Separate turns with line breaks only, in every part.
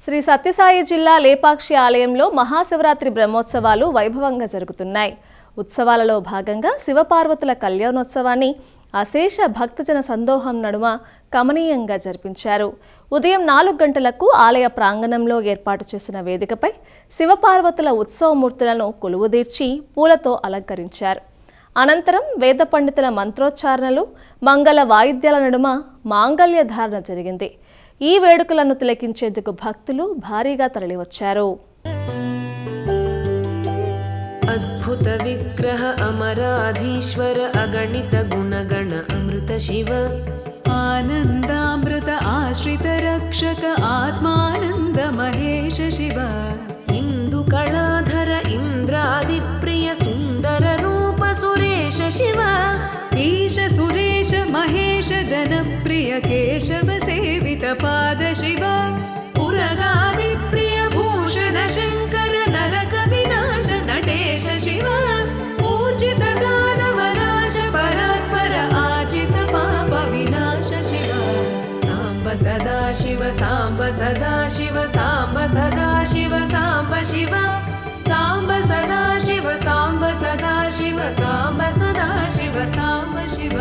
శ్రీ సత్యసాయి జిల్లా లేపాక్షి ఆలయంలో మహాశివరాత్రి బ్రహ్మోత్సవాలు వైభవంగా జరుగుతున్నాయి. ఉత్సవాలలో భాగంగా శివపార్వతుల కళ్యాణోత్సవాన్ని అశేష భక్తజన సందోహం నడుమ కమనీయంగా జరిపించారు. ఉదయం 4 గంటలకు ఆలయ ప్రాంగణంలో ఏర్పాటు చేసిన వేదికపై శివపార్వతుల ఉత్సవమూర్తులను కొలువుదీర్చి పూలతో అలంకరించారు. అనంతరం వేద పండితుల మంత్రోచ్చారణలు, మంగళ వాయిద్యాల నడుమ మాంగళ్య ధారణ జరిగింది. ఈ వేడుకలను తిలకించేందుకు భక్తులు భారీగా తరలివచ్చారు.
అద్భుత విగ్రహ అమరాధీశ్వర అగణిత గుణగణ అమృత శివ
ఆనందామృత ఆశ్రిత రక్షక ఆత్మానంద మహేశ శివ
ఇందు కళాధర ఇంద్రాది ప్రియ సుందర రూప సురేశ శివ
ఈశ సురేశ మహేశ జనప్రియ కేశవ సేవిత పాద శివ
పురగాది ప్రియ భూషణ శంకర నరక వినాశ నటేశ శివ ఊర్జిత దానవనాశ పరాత్పర ఆజిత పాప వినాశ శివ సాంబ సదా శివ సాంబ సదా శివ సాంబ సదా శివ సాంబ శివ సాంబ సదా శివ సాంబ సదా శివ సాంబ సదా శివ సాంబ శివ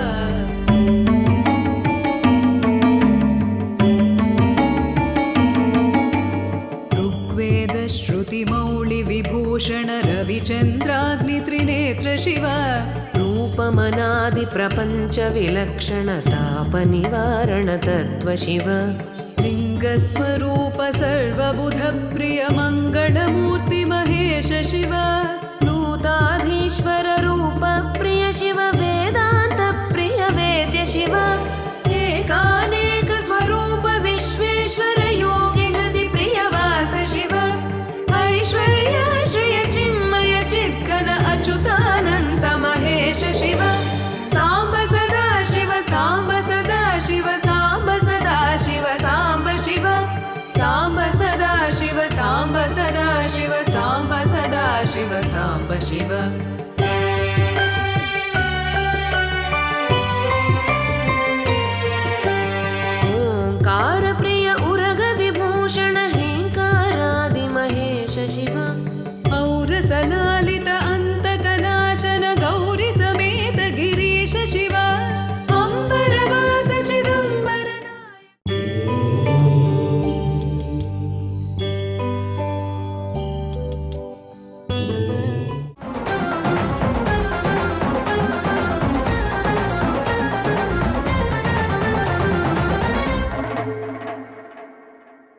ऋग्वेद श्रुति मौळि विभूषण रविचन्द्राग्नि त्रिनेत्र शिव
रूपमनादि प्रपञ्च विलक्षण ताप निवारण तत्त्व शिव
लिङ्गस्वरूप सर्वबुध प्रिय मङ्गलमूर्ति महेश शिव
नूताधीश्वर रूप प्रिय शिव वेदान्त प्रिय वेद्य शिव एकानेक स्वरूप विश्वेश्वर योगि हृदि प्रिय वास शिव ऐश्वर्य श्रिय चिन्मय चिद्घन अच्युतानन्त महेश शिव साम्ब सदा शिव साम्ब सदा शिव साम्ब सदा शिव साम्ब शिव साम्ब सदा शिव साम्ब सदा शिव साम्ब सदा शिव साम्ब शिव